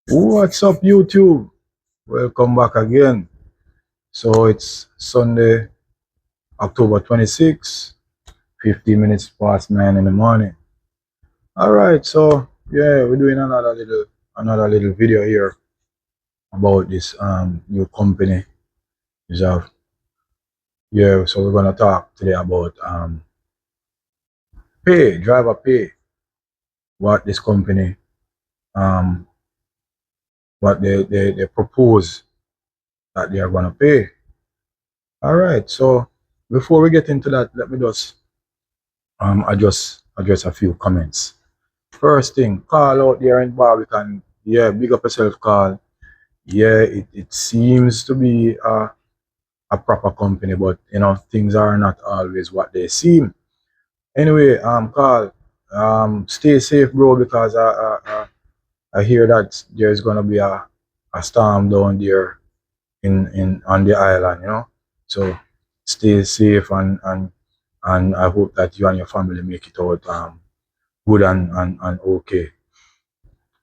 What's up, YouTube? Welcome back again. So it's Sunday, October 26th, 50 minutes past 9 in the morning. All right, so yeah, we're doing another little video here about this new company. Is yeah, so we're gonna talk today about driver pay, what this company um what they propose that they are gonna pay. All right, so before we get into that, let me just address a few comments. First thing, Carl out there in Barbican, yeah, big up yourself, Carl. Yeah, it seems to be a proper company, but things are not always what they seem. Anyway, Carl, stay safe, bro, because I hear that there's gonna be a storm down there in on the island. So stay safe and I hope that you and your family make it out good and okay.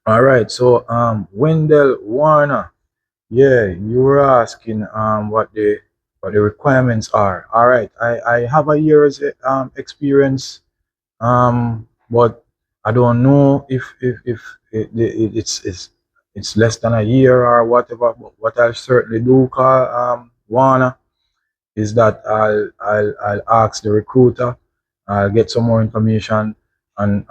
All right, so Wendell Warner, yeah, you were asking what the requirements are. All right, I have a year's experience, but I don't know if it's less than a year or whatever. But what I'll certainly do, call Warner, is that I'll ask the recruiter. I'll get some more information, and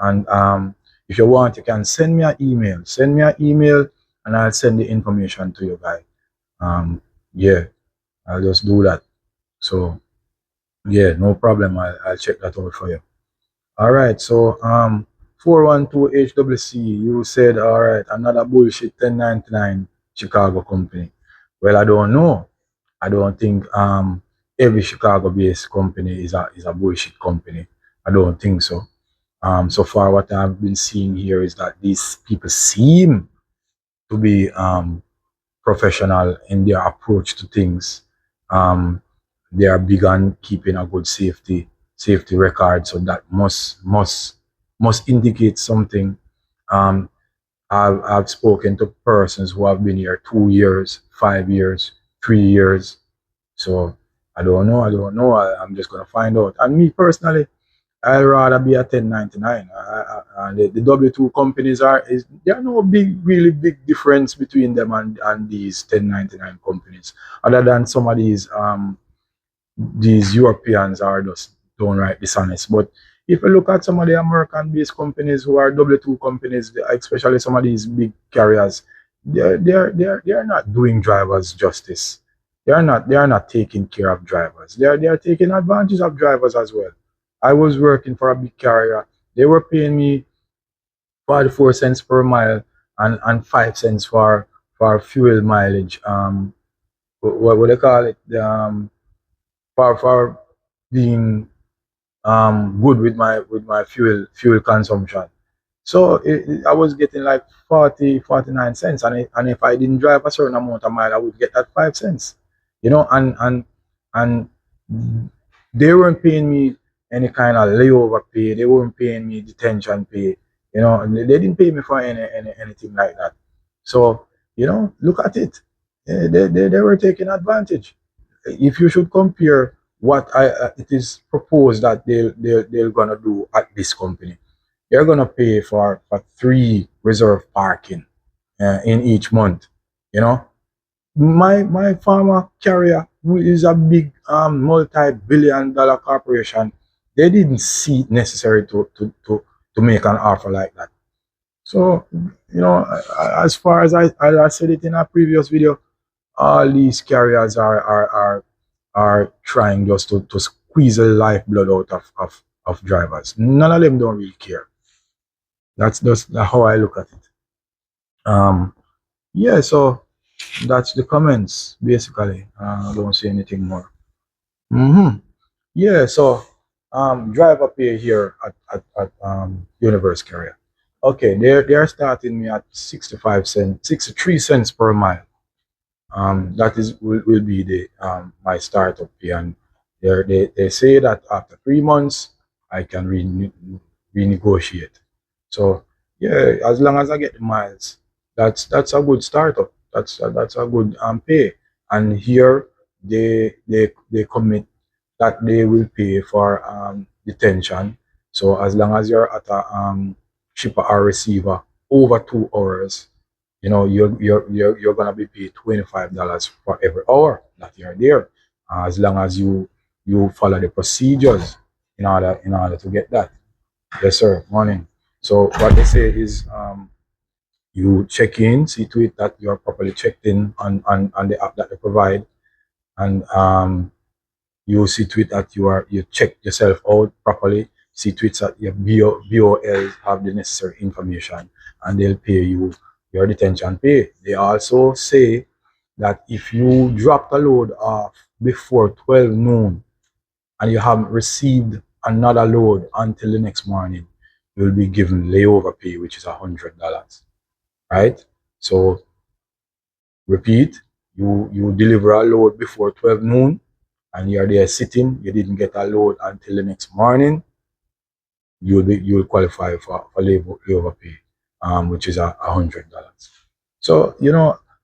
if you want, you can send me an email. Send me an email, and I'll send the information to you guys. Yeah, I'll just do that. So yeah, no problem. I'll check that out for you. All right. So 412 HWC. You said all right. Another bullshit 1099 Chicago company. Well, I don't know. I don't think every Chicago-based company is a bullshit company. I don't think so. So far, what I've been seeing here is that these people seem to be professional in their approach to things. Um, they are big on keeping a good safety record, so that must indicate something. Um, I've spoken to persons who have been here 2 years, 5 years, 3 years. So I don't know. I don't know. I'm just gonna find out. And me personally, I'd rather be a 1099. And the W2 companies there are no really big difference between them and these 1099 companies, other than some of these Europeans are just downright dishonest. But if you look at some of the American-based companies who are W2 companies, especially some of these big carriers, they're not doing drivers justice. They are not taking care of drivers. They are taking advantage of drivers as well. I was working for a big carrier. They were paying me 44 cents per mile and 5 cents for fuel mileage. What they call it? For being good with my fuel consumption. So I was getting like 49 cents, and if I didn't drive a certain amount of mile, I would get that 5 cents. And they weren't paying me any kind of layover pay. They weren't paying me detention pay. And they didn't pay me for anything like that. So look at it. They were taking advantage. If you should compare what it is proposed that they're gonna do at this company, they're gonna pay for 3 reserve parking in each month. You know, my former carrier, who is a big multi-billion-dollar corporation, they didn't see it necessary to make an offer like that. So as far as I said it in a previous video, all these carriers are trying just to squeeze the lifeblood out of drivers. None of them don't really care. That's just how I look at it. Um, yeah, so that's the comments basically. I don't say anything more. Yeah, so driver pay here at Universe Carrier. Okay, they're starting me at 65 cents, 63 cents per mile. That will be the my startup pay, and they say that after 3 months I can renegotiate. So yeah, as long as I get the miles, that's a good startup. That's a good pay. And here they commit that they will pay for detention. So as long as you're at a shipper or receiver over 2 hours, you know you're gonna be paid $25 for every hour that you're there, as long as you follow the procedures in order to get that. Yes, sir. Morning. So what they say is you check in, see to it that you're properly checked in on the app that they provide, and you see to it that you check yourself out properly, see to it that your BOL have the necessary information, and they'll pay you your detention pay. They also say that if you drop the load off before 12 noon and you haven't received another load until the next morning, you'll be given layover pay, which is $100. Right? So repeat, you deliver a load before 12 noon and you're there sitting, you didn't get a load until the next morning, you'll qualify for labor pay, which is $100. So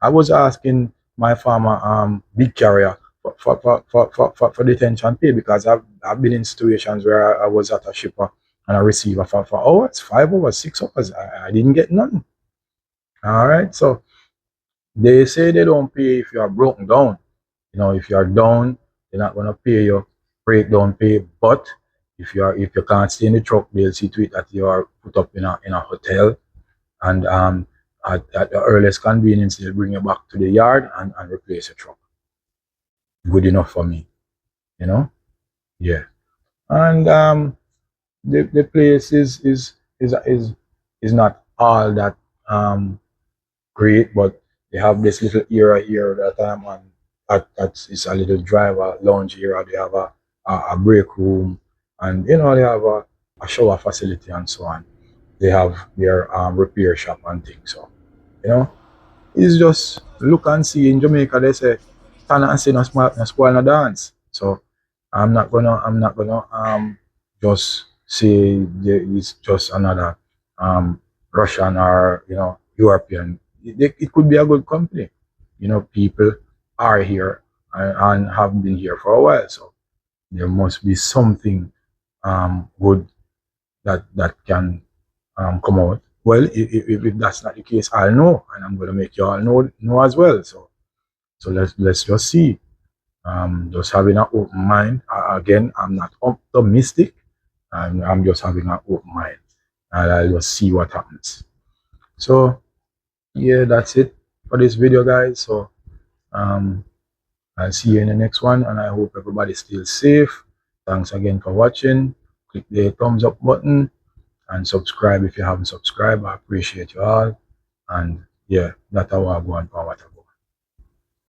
I was asking my farmer big carrier for detention pay, because I've been in situations where I was at a shipper and a receiver for hours, 5 hours, 6 hours. I didn't get none. All right, so they say they don't pay if you are broken down. If you are down, they're not gonna pay you breakdown pay. But if you can't stay in the truck, they'll see to it that you are put up in a hotel, and at the earliest convenience, they'll bring you back to the yard and replace your truck. Good enough for me, yeah. And the place is not all that great, but they have this little area here that I'm on. That's a little driver lounge area. They have a break room, and they have a shower facility and so on. They have their repair shop and things. So you know, it's just look and see. In Jamaica, they say stand and see no spoil no dance. So I'm not gonna just say it's just another Russian or European. It could be a good company. People are here and have been here for a while, so there must be something good that can come out. Well, if that's not the case, I'll know, and I'm gonna make you all know as well. So let's just see. Just having an open mind. Again, I'm not optimistic. I'm just having an open mind, and I'll just see what happens. So yeah, that's it for this video, guys. So um, I'll see you in the next one, and I hope everybody stays safe. Thanks again for watching. Click the thumbs up button and subscribe if you haven't subscribed. I appreciate you all. And yeah, that's how I go on for what I go.